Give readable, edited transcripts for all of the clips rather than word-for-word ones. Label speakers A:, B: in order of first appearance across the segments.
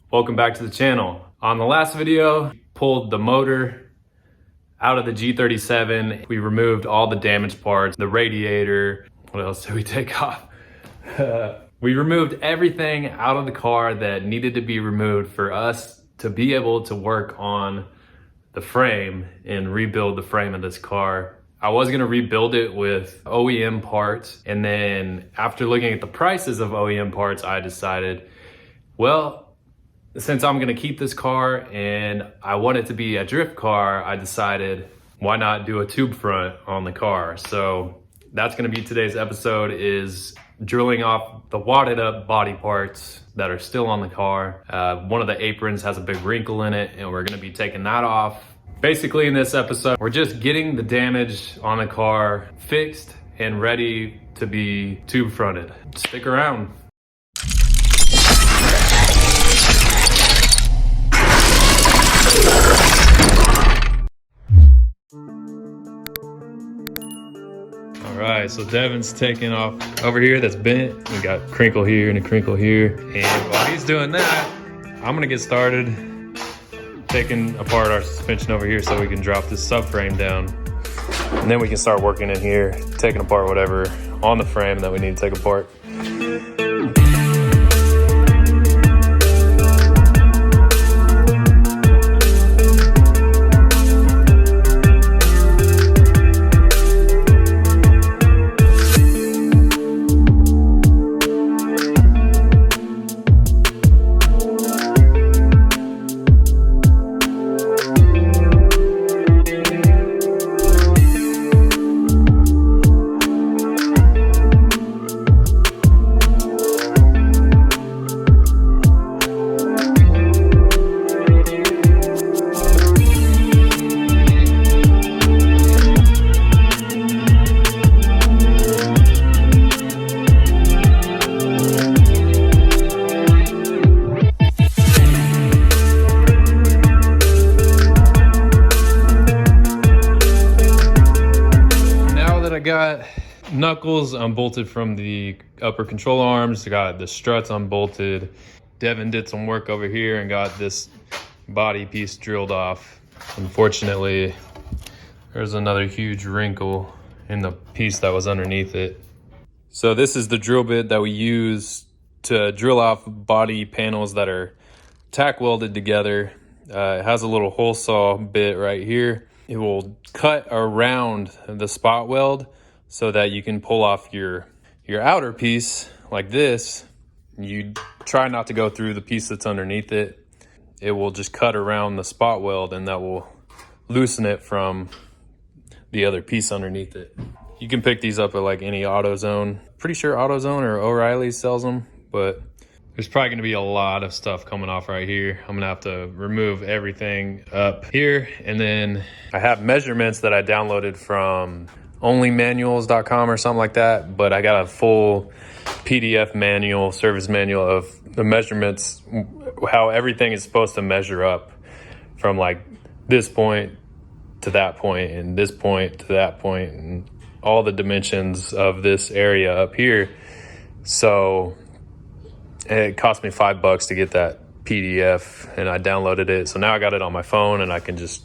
A: Welcome back to the channel. On the last video, pulled the motor out of the G37. We removed all the damaged parts, the radiator. What else did we take off? We removed everything out of the car that needed to be removed for us to be able to work on the frame and rebuild the frame of this car. I was gonna rebuild it with OEM parts, and then after looking at the prices of OEM parts, I decided, well, since I'm gonna keep this car and I want it to be a drift car, I decided why not do a tube front on the car. So that's gonna be today's episode, is drilling off the wadded up body parts that are still on the car. One of the aprons has a big wrinkle in it, and we're gonna be taking that off. Basically in this episode, we're just getting the damage on the car fixed and ready to be tube fronted. Stick around. All right, so Devin's taking off over here, that's bent. We got crinkle here and a crinkle here. And while he's doing that, I'm gonna get started taking apart our suspension over here so we can drop this subframe down. And then we can start working in here, taking apart whatever on the frame that we need to take apart. Got knuckles unbolted from the upper control arms. I got the struts unbolted. Devin did some work over here and got this body piece drilled off. Unfortunately, there's another huge wrinkle in the piece that was underneath it. So this is the drill bit that we use to drill off body panels that are tack welded together. It has a little hole saw bit right here. It will cut around the spot weld so that you can pull off your outer piece like this. You try not to go through the piece that's underneath it. It will just cut around the spot weld, and that will loosen it from the other piece underneath it. You can pick these up at like any AutoZone. Pretty sure AutoZone or O'Reilly's sells them, but there's probably gonna be a lot of stuff coming off right here. I'm gonna have to remove everything up here. And then I have measurements that I downloaded from onlymanuals.com or something like that, but I got a full PDF manual, service manual of the measurements, how everything is supposed to measure up from like this point to that point and this point to that point and all the dimensions of this area up here. So it cost me $5 to get that PDF, and I downloaded it. So now I got it on my phone, and I can just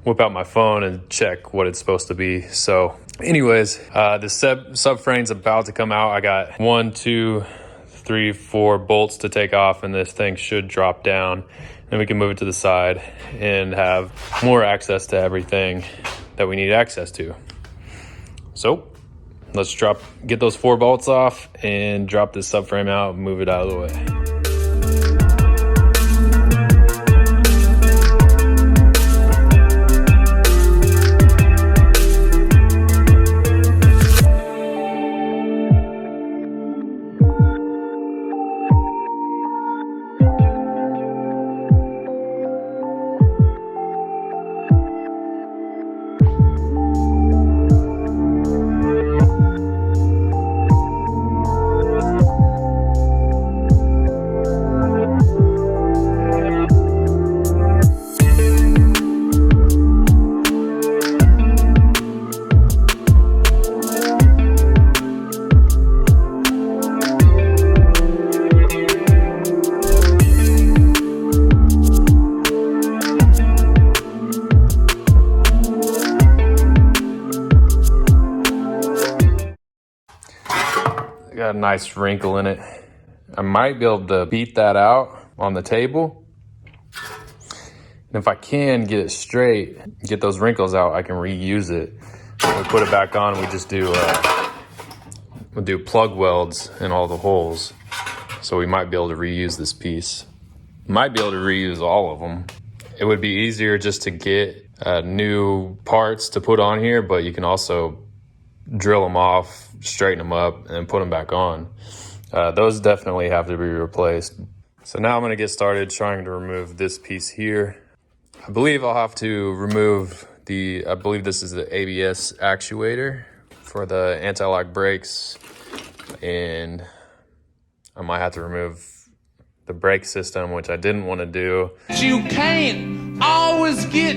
A: whip out my phone and check what it's supposed to be. So anyways, the subframe's about to come out. I got 1, 2, 3, 4 bolts to take off, and this thing should drop down. Then we can move it to the side and have more access to everything that we need access to. So let's get those 4 bolts off and drop this subframe out and move it out of the way. nice wrinkle in it. I might be able to beat that out on the table. And if I can get it straight, get those wrinkles out, I can reuse it. We put it back on, we just do we'll do plug welds in all the holes. So we might be able to reuse this piece. Might be able to reuse all of them. It would be easier just to get new parts to put on here, but you can also drill them off, straighten them up, and put them back on. Those definitely have to be replaced. So now I'm gonna get started trying to remove this piece here. I believe I'll have to remove I believe this is the ABS actuator for the anti-lock brakes, and I might have to remove the brake system, which I didn't want to do.
B: You can't always get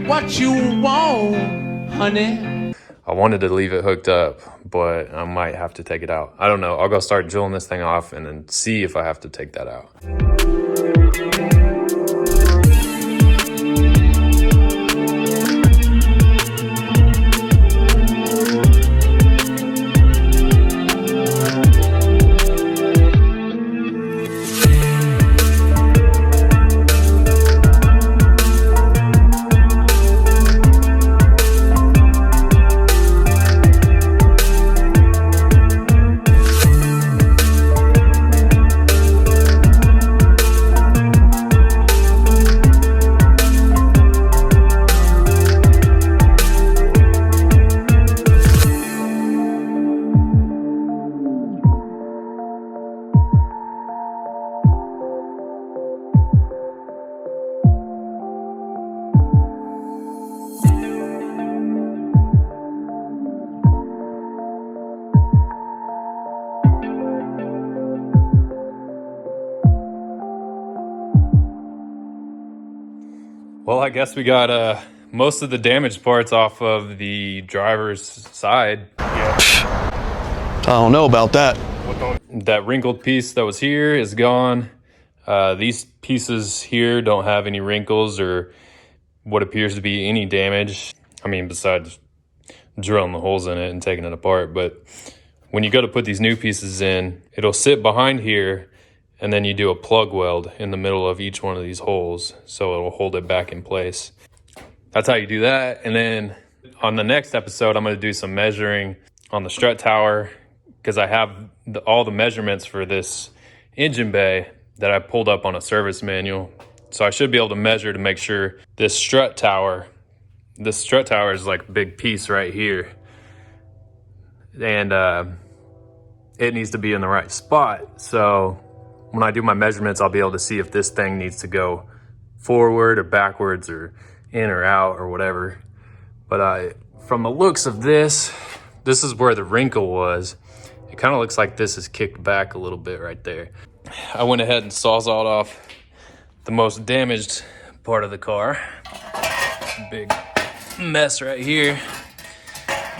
B: what you want, honey.
A: I wanted to leave it hooked up, but I might have to take it out. I don't know. I'll go start drilling this thing off and then see if I have to take that out. Well, I guess we got most of the damaged parts off of the driver's side.
C: I don't know about that.
A: That wrinkled piece that was here is gone. These pieces here don't have any wrinkles or what appears to be any damage. I mean, besides drilling the holes in it and taking it apart. But when you go to put these new pieces in, it'll sit behind here, and then you do a plug weld in the middle of each one of these holes, so it'll hold it back in place. That's how you do that. And then on the next episode, I'm gonna do some measuring on the strut tower, because I have all the measurements for this engine bay that I pulled up on a service manual. So I should be able to measure to make sure this strut tower is like a big piece right here. And it needs to be in the right spot. So when I do my measurements, I'll be able to see if this thing needs to go forward or backwards or in or out or whatever. But from the looks of this is where the wrinkle was. It kind of looks like this is kicked back a little bit right there. I went ahead and sawzalled off the most damaged part of the car. Big mess right here.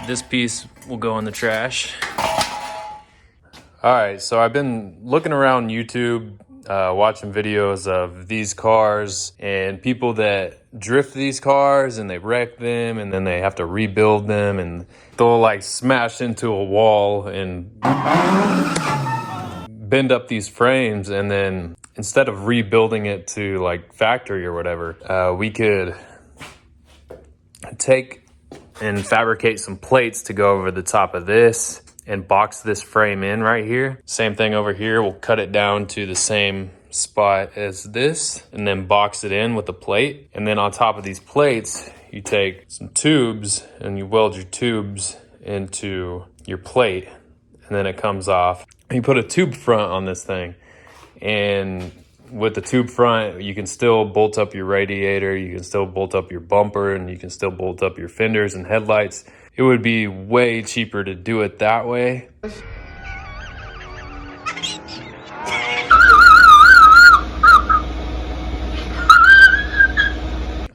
A: This piece will go in the trash. All right, so I've been looking around YouTube, watching videos of these cars and people that drift these cars and they wreck them and then they have to rebuild them and they'll like smash into a wall and bend up these frames, and then instead of rebuilding it to like factory or whatever, we could take and fabricate some plates to go over the top of this and box this frame in right here. Same thing over here. We'll cut it down to the same spot as this and then box it in with a plate. And then on top of these plates, you take some tubes and you weld your tubes into your plate, and then it comes off. You put a tube front on this thing, and with the tube front, you can still bolt up your radiator, you can still bolt up your bumper, and you can still bolt up your fenders and headlights. It would be way cheaper to do it that way.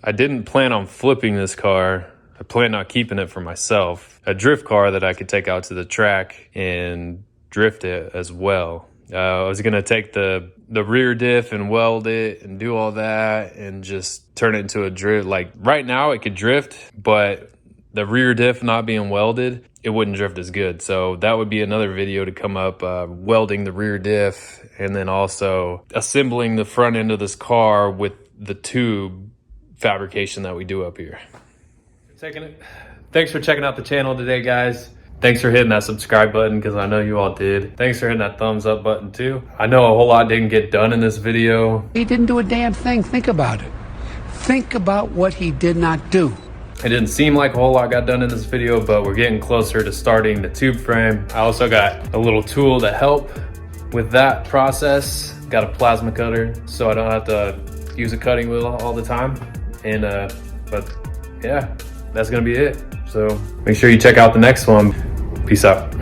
A: I didn't plan on flipping this car. I planned on keeping it for myself. A drift car that I could take out to the track and drift it as well. I was gonna take the rear diff and weld it and do all that and just turn it into a drift. Like right now it could drift, but the rear diff not being welded, it wouldn't drift as good. So that would be another video to come up, welding the rear diff and then also assembling the front end of this car with the tube fabrication that we do up here. Thanks for checking out the channel today, guys. Thanks for hitting that subscribe button, because I know you all did. Thanks for hitting that thumbs up button too. I know a whole lot didn't get done in this video.
D: He didn't do a damn thing. Think about it. Think about what he did not do.
A: It didn't seem like a whole lot got done in this video, but we're getting closer to starting the tube frame. I also got a little tool to help with that process. Got a plasma cutter, so I don't have to use a cutting wheel all the time. And but yeah, that's gonna be it. So make sure you check out the next one. Peace out.